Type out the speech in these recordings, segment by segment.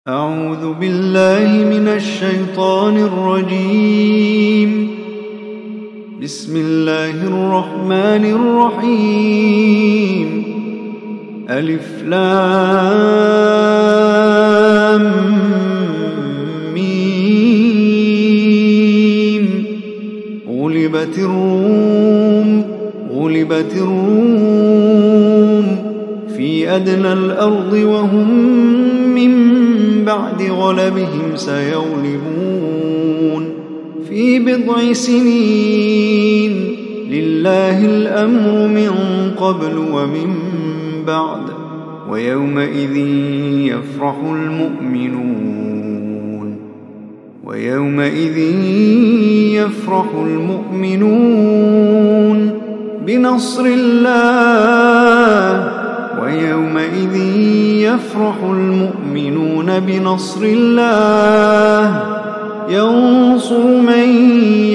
أعوذ بالله من الشيطان الرجيم. بسم الله الرحمن الرحيم. ألف لام ميم. غلبت الروم في أدنى الأرض وهم من بعد غلبهم سيغلبون في بضع سنين. لله الأمر من قبل ومن بعد ويومئذ يفرح المؤمنون بنصر الله. ويومئذ يفرح المؤمنون بنصر الله ينصر من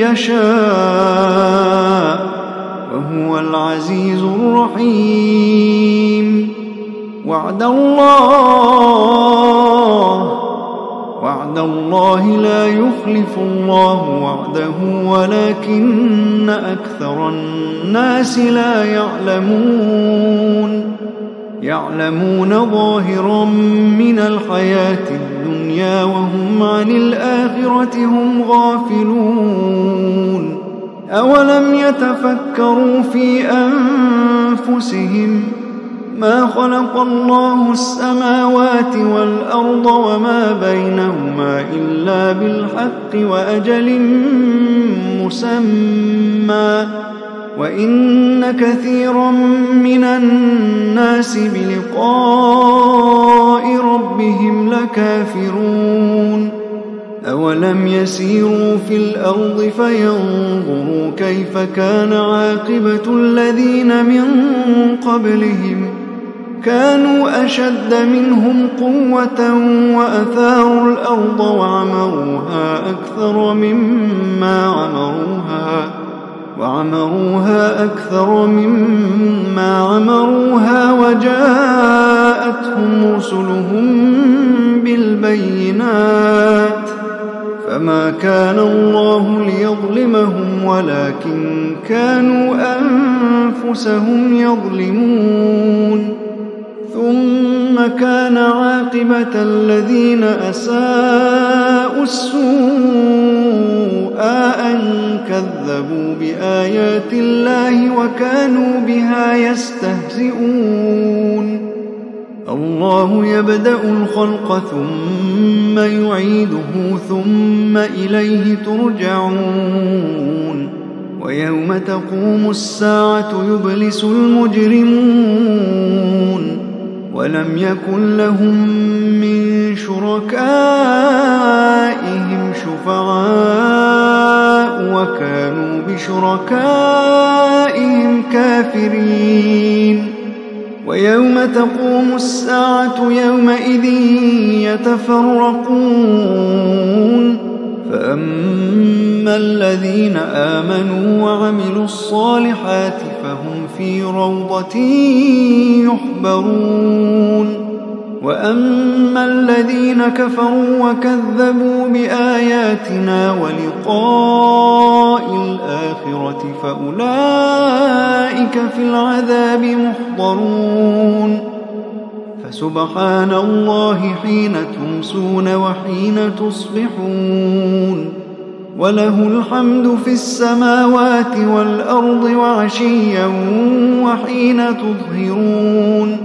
يشاء وهو العزيز الرحيم. وعد الله لا يخلف الله وعده ولكن أكثر الناس لا يعلمون ظاهرا من الحياة الدنيا وهم عن الآخرة هم غافلون. أولم يتفكروا في أنفسهم ما خلق الله السماوات والأرض وما بينهما إلا بالحق وأجل مسمى وإن كثيرا من الناس بلقاء ربهم لكافرون. أولم يسيروا في الأرض فينظروا كيف كان عاقبة الذين من قبلهم كانوا أشد منهم قوة وأثاروا الأرض وعمروها أكثر مما عمروها وجاءتهم رسلهم بالبينات فما كان الله ليظلمهم ولكن كانوا أنفسهم يظلمون. ثم كان عاقبة الذين أساءوا السوء أن كذبوا بآيات الله وكانوا بها يستهزئون. الله يبدأ الخلق ثم يعيده ثم إليه ترجعون. ويوم تقوم الساعة يبلس المجرمون ولم يكن لهم من شركائهم شفعاء وكانوا بشركائهم كافرين. ويوم تقوم الساعة يومئذ يتفرقون فأما الذين آمنوا وعملوا الصالحات فهم في روضة يحبرون. وأما الذين كفروا وكذبوا بآياتنا ولقاء الآخرة فأولئك في العذاب محضرون. فسبحان الله حين تمسون وحين تصبحون وله الحمد في السماوات والأرض وعشيا وحين تظهرون.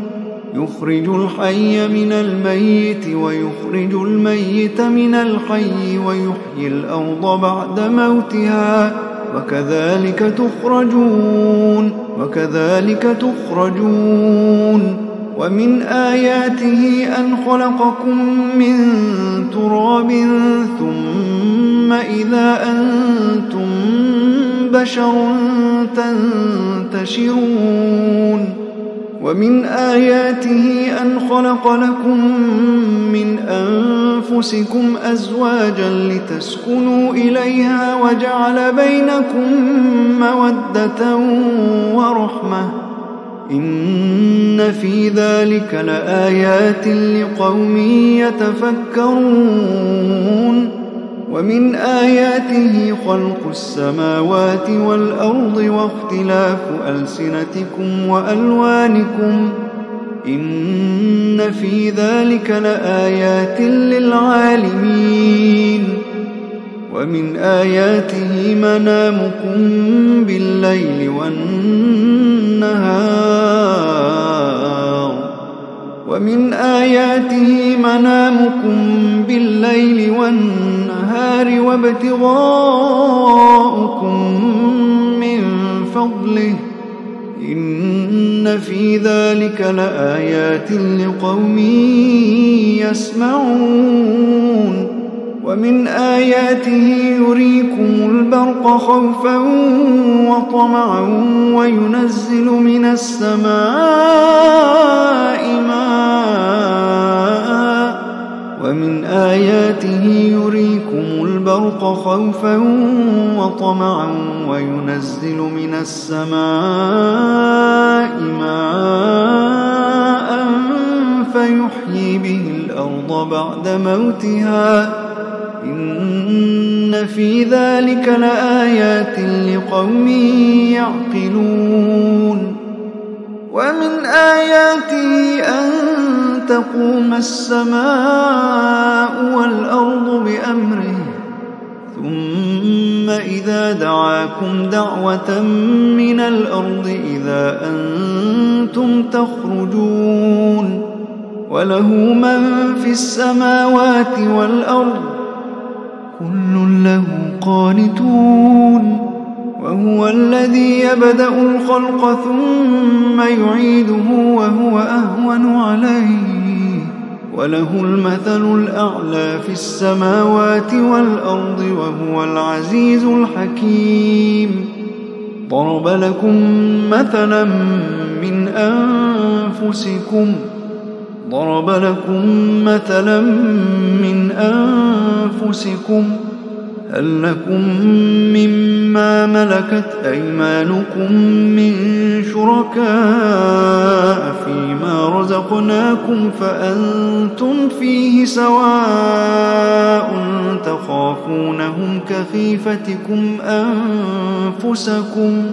يخرج الحي من الميت ويخرج الميت من الحي ويحيي الأرض بعد موتها وكذلك تخرجون. ومن آياته أن خلقكم من تراب ثم إذا أنتم بشر تنتشرون. ومن آياته أن خلق لكم من أنفسكم أزواجا لتسكنوا إليها وجعل بينكم مودة ورحمة إن في ذلك لآيات لقوم يتفكرون ومن آياته خلق السماوات والأرض واختلاف ألسنتكم وألوانكم إن في ذلك لآيات للعالمين ومن آياته منامكم بالليل والنهار وابتغاؤكم من فضله إن في ذلك لآيات لقوم يسمعون ومن آياته يريكم البرق خوفا وطمعا وينزل من السماء ماء ومن آياته يريكم البرق خوفا وطمعا وينزل من السماء ماء فيحيي به الأرض بعد موتها إن في ذلك لآيات لقوم يعقلون ومن آياته أن تقوم السماء والأرض بأمره ثم إذا دعاكم دعوة من الأرض إذا أنتم تخرجون وله من في السماوات والأرض كل له قانتون وهو الذي يبدأ الخلق ثم يعيده وهو أهون عليه وله المثل الأعلى في السماوات والأرض وهو العزيز الحكيم ضرب لكم مثلا من أنفسكم هل لكم مما ملكت أيمانكم من شركاء فيما رزقناكم فأنتم فيه سواء تخافونهم كخيفتكم أنفسكم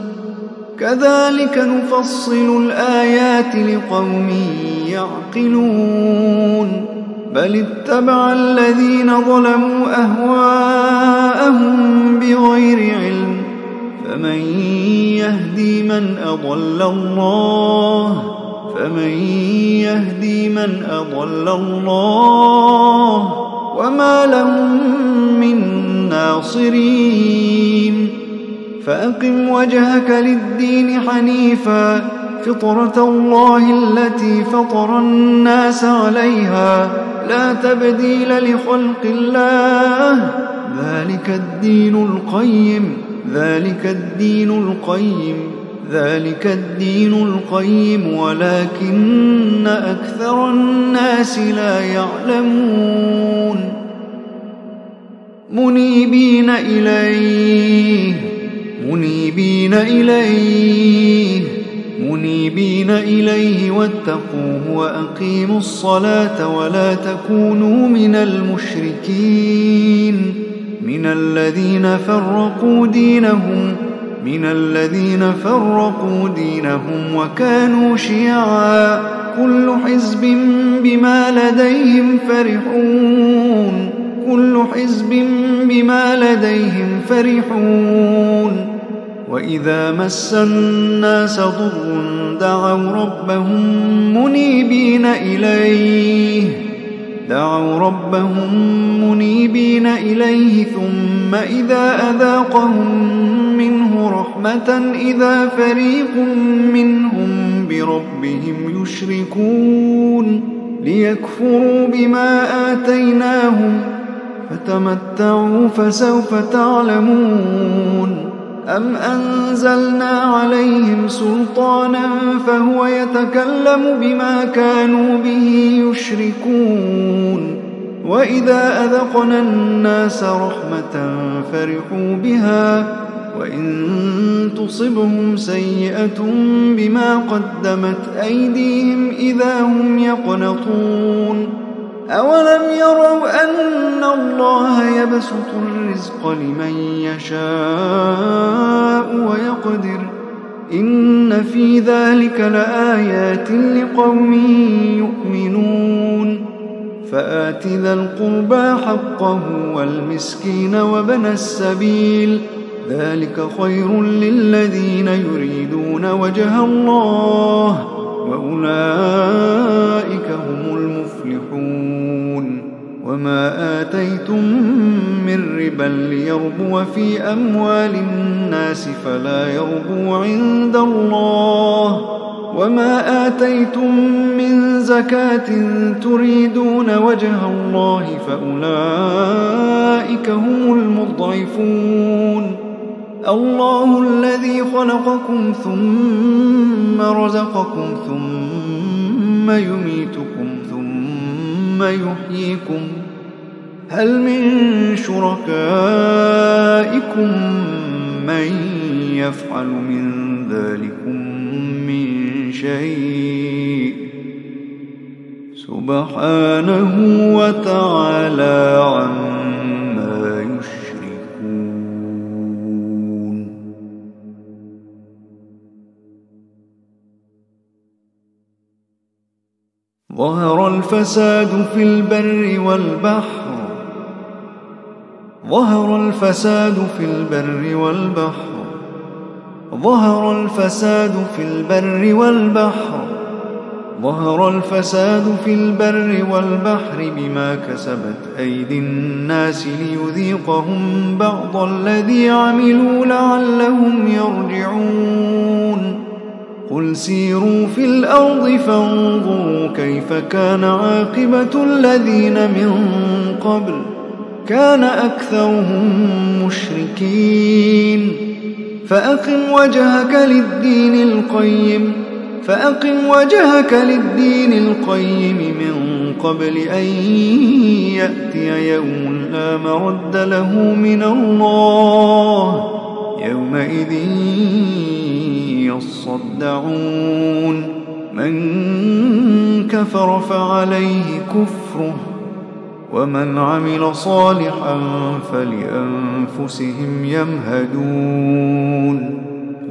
كذلك نفصل الآيات لقوم يعقلون بل اتبع الذين ظلموا أهواءهم بغير علم فمن يهدي من أضل الله وما لهم من ناصرين فأقم وجهك للدين حنيفا فطرة الله التي فطر الناس عليها لا تبديل لخلق الله ذلك الدين القيم ولكن أكثر الناس لا يعلمون منيبين إليه واتقوه وأقيموا الصلاة ولا تكونوا من المشركين من الذين فرقوا دينهم وكانوا شيعا كل حزب بما لديهم فرحون وإذا مس الناس ضر دعوا ربهم منيبين إليه ثم إذا أذاقهم منه رحمة إذا فريق منهم بربهم يشركون ليكفروا بما آتيناهم فتمتعوا فسوف تعلمون أم أنزلنا عليهم سلطانا فهو يتكلم بما كانوا به يشركون وإذا أذقنا الناس رحمة فرحوا بها وإن تصبهم سيئة بما قدمت أيديهم إذا هم يقنطون أولم يروا أن الله يبسط الرزق لمن يشاء ويقدر إن في ذلك لآيات لقوم يؤمنون فآت ذا القربى حقه والمسكين وابن السبيل ذلك خير للذين يريدون وجه الله وأولئك هم المفلحون وما آتيتم من ربا ليربو في أموال الناس فلا يربو عند الله وما آتيتم من زكاة تريدون وجه الله فأولئك هم المضعفون الله الذي خلقكم ثم رزقكم ثم يميتكم ثم يحييكم هل من شركائكم من يفعل من ذلكم من شيء سبحانه وتعالى عما يشركون ظهر الفساد في البر والبحر ظهر الفساد في البر والبحر بما كسبت أيدي الناس ليذيقهم بعض الذي عملوا لعلهم يرجعون قل سيروا في الأرض فانظروا كيف كان عاقبة الذين من قبل كان أكثرهم مشركين فأقم وجهك للدين القيم من قبل أن يأتي يوم لا مرد له من الله يومئذ يصدعون من كفر فعليه كفره ومن عمل صالحا فلأنفسهم يمهدون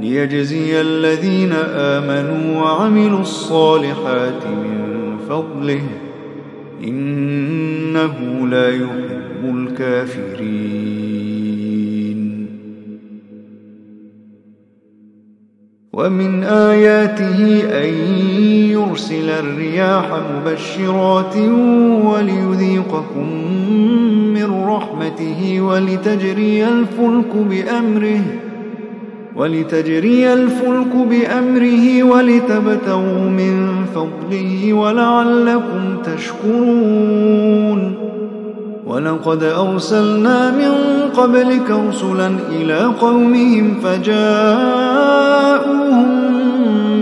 ليجزي الذين آمنوا وعملوا الصالحات من فضله إنه لا يحب الكافرين ومن آياته أن يرسل الرياح مبشرات وليذيقكم من رحمته ولتجري الفلك بأمره ولتبتغوا من فضله ولعلكم تشكرون ولقد أرسلنا من قبلك رسلا إلى قومهم فجاءوهم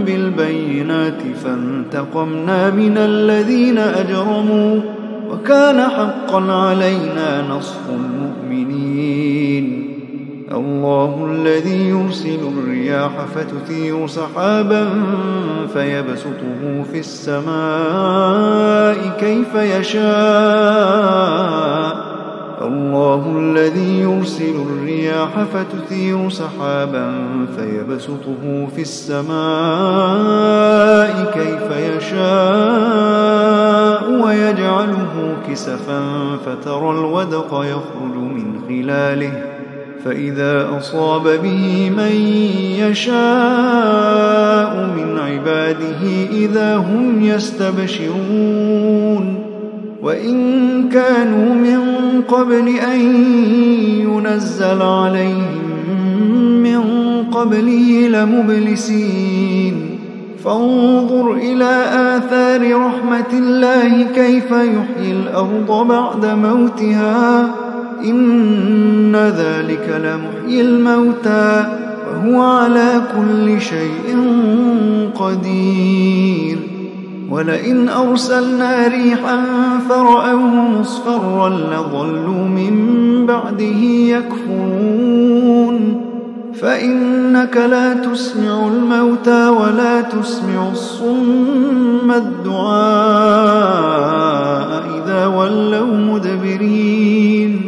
بالبينات فانتقمنا من الذين أجرموا وكان حقا علينا نصر المؤمنين الله الذي يرسل الرياح فتثير سحابا فيبسطه في السماء كيف يشاء ويجعله كسفا فترى الودق يخرج من خلاله فإذا أصاب به من يشاء من عباده إذا هم يستبشرون وإن كانوا من قبل أن ينزل عليهم من قبله لمبلسين فانظر إلى آثار رحمة الله كيف يحيي الأرض بعد موتها إن ذلك لمحيي الموتى وهو على كل شيء قدير ولئن أرسلنا ريحا فرأوه مصفرا لظلوا من بعده يكفرون فإنك لا تسمع الموتى ولا تسمع الصم الدعاء إذا ولوا مدبرين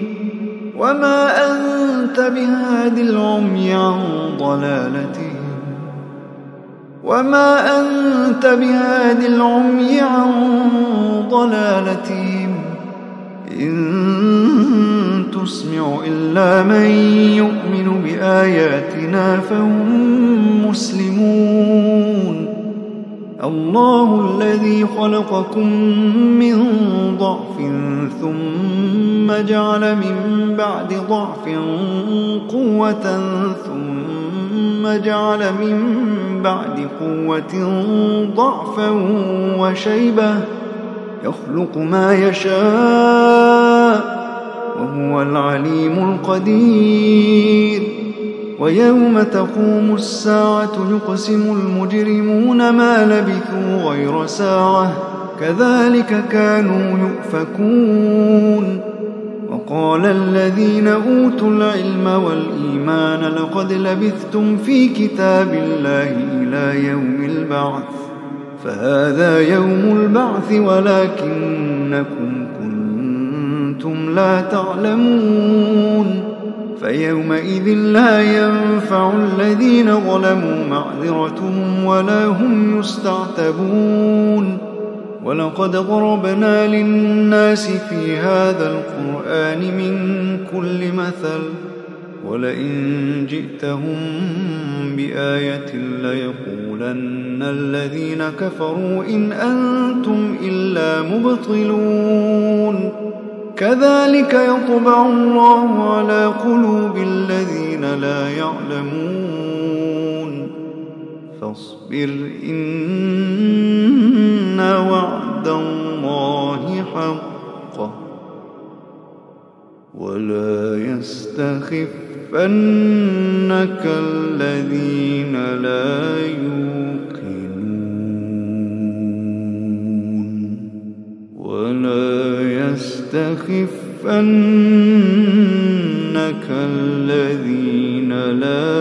وما أنت بهاد العمي عن ضلالتهم إن تسمع إلا من يؤمن بآياتنا فهم مسلمون الله الذي خلقكم من ضعف ثم جعل من بعد ضعف قوة ثم جعل من بعد قوة ضعفا وشيبة يخلق ما يشاء وهو العليم القدير ويوم تقوم الساعة يقسم المجرمون ما لبثوا غير ساعة كذلك كانوا يؤفكون وقال الذين أوتوا العلم والإيمان لقد لبثتم في كتاب الله إلى يوم البعث فهذا يوم البعث ولكنكم كنتم لا تعلمون فيومئذ لا ينفع الذين ظلموا معذرتهم ولا هم يستعتبون ولقد ضربنا للناس في هذا القرآن من كل مثل ولئن جئتهم بآية ليقولن الذين كفروا إن أنتم إلا مبطلون كذلك يطبع الله على قلوب الذين لا يعلمون فاصبر إن وعد الله حق ولا يستخفنك الذين لا يوقنون ولا يستخفنك الذين لا